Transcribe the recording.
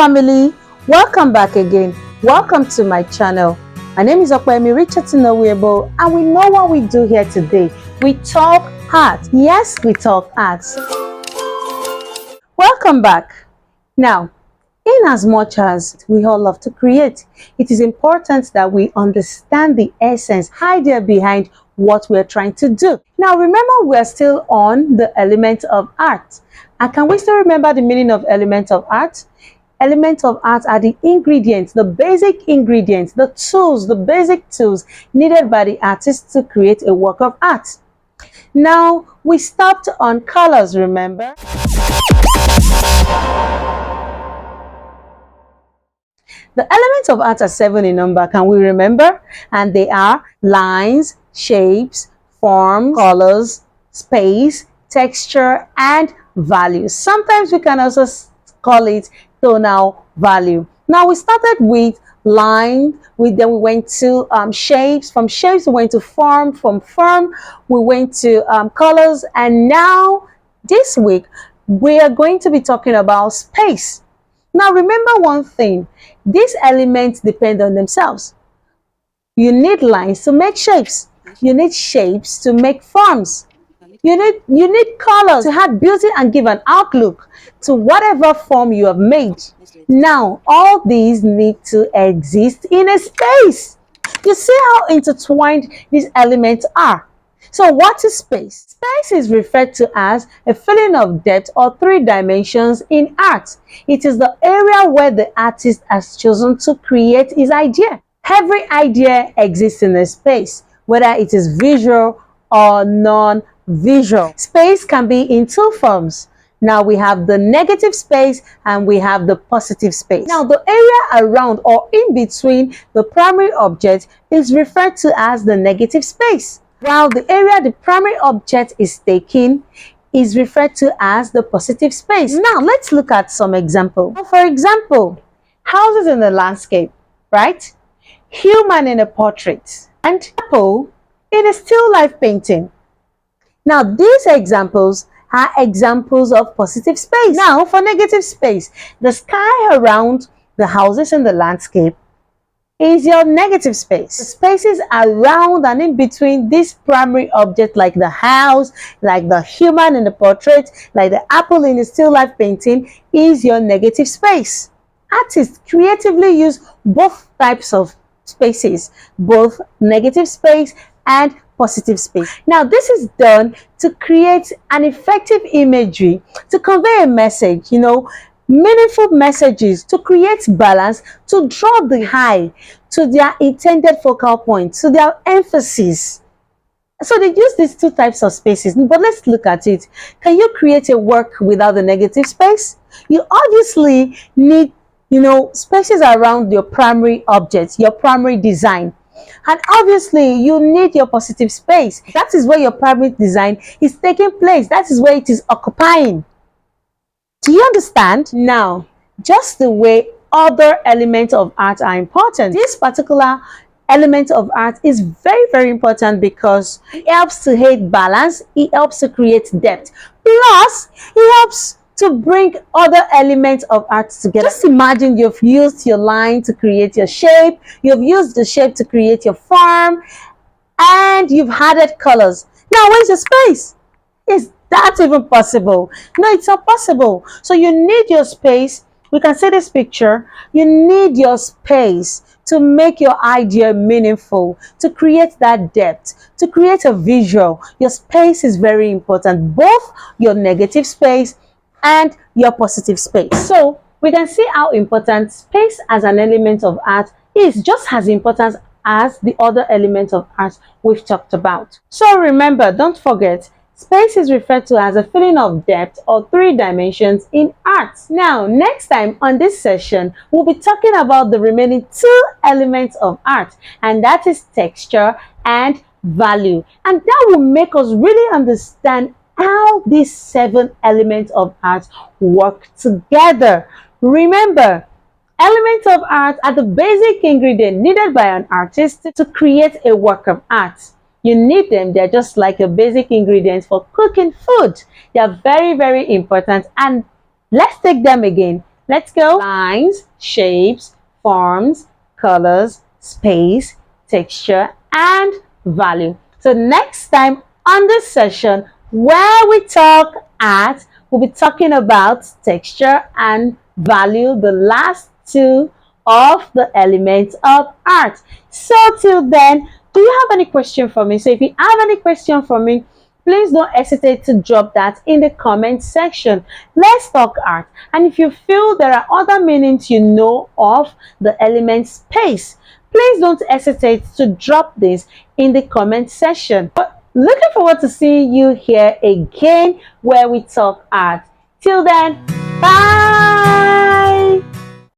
family, welcome back again. Welcome to my channel. My name is Okwemi Richardson, and we know what we do here today. We talk art. Yes, we talk arts. Welcome back. Now, in as much as we all love to create, it is important that we understand the essence, idea behind what we're trying to do. Now, remember, we're still on the element of art. And can we still remember the meaning of element of art? Elements of art are the ingredients, the basic ingredients, the tools, the basic tools needed by the artist to create a work of art. Now, we stopped on colors, remember? The elements of art are 7 in number, can we remember? And they are lines, shapes, forms, colors, space, texture, and values. Sometimes we can also call it tonal value. Now we started with line, then we went to shapes. From shapes we went to form. From form we went to colors, and now this week we are going to be talking about space. Now remember one thing, these elements depend on themselves. You need lines to make shapes. You need shapes to make forms. You need colors to add beauty and give an outlook to whatever form you have made. Now, all these need to exist in a space. You see how intertwined these elements are. So what is space? Space is referred to as a feeling of depth or 3 dimensions in art. It is the area where the artist has chosen to create his idea. Every idea exists in a space, whether it is visual or non-visual. Space can be in 2 forms. Now we have the negative space and we have the positive space. Now the area around or in between the primary object is referred to as the negative space, while the area the primary object is taking is referred to as the positive space. Now let's look at some examples. For example, houses in the landscape, right? Human in a portrait, and apple in a still life painting. Now these examples are examples of positive space. Now for negative space, the sky around the houses in the landscape is your negative space. The spaces around and in between this primary object, like the house, like the human in the portrait, like the apple in the still life painting, is your negative space. Artists creatively use both types of spaces, both negative space and positive space. Now this is done to create an effective imagery, to convey a message, meaningful messages, to create balance, to draw the eye to their intended focal point, to their emphasis. So they use these 2 types of spaces, but let's look at it. Can you create a work without the negative space? You obviously need spaces around your primary object, your primary design. And obviously, you need your positive space. That is where your primary design is taking place. That is where it is occupying. Do you understand? Now, just the way other elements of art are important, this particular element of art is very, very important because it helps to aid balance. It helps to create depth. Plus, it helps to bring other elements of art together. Just imagine you've used your line to create your shape, you've used the shape to create your form, and you've added colors. Now, where's your space? Is that even possible? No, it's not possible. So you need your space. We can see this picture. You need your space to make your idea meaningful, to create that depth, to create a visual. Your space is very important, both your negative space and your positive space. So we can see how important space as an element of art is, just as important as the other elements of art we've talked about. So remember, don't forget, space is referred to as a feeling of depth or 3 dimensions in art. Now, next time on this session, we'll be talking about the remaining 2 elements of art, and that is texture and value. And that will make us really understand how these 7 elements of art work together. Remember, elements of art are the basic ingredient needed by an artist to create a work of art. You need them. They're just like a basic ingredient for cooking food. They are very, very important. And let's take them again. Let's go. Lines, shapes, forms, colors, space, texture, and value. So next time on this session where we talk art, we'll be talking about texture and value, the last two of the elements of art. So till then, do you have any question for me? So if you have any question for me, please don't hesitate to drop that in the comment section. Let's talk art. And if you feel there are other meanings you know of the element space, please don't hesitate to drop this in the comment section. Looking forward to seeing you here again where we talk art. Till then, bye!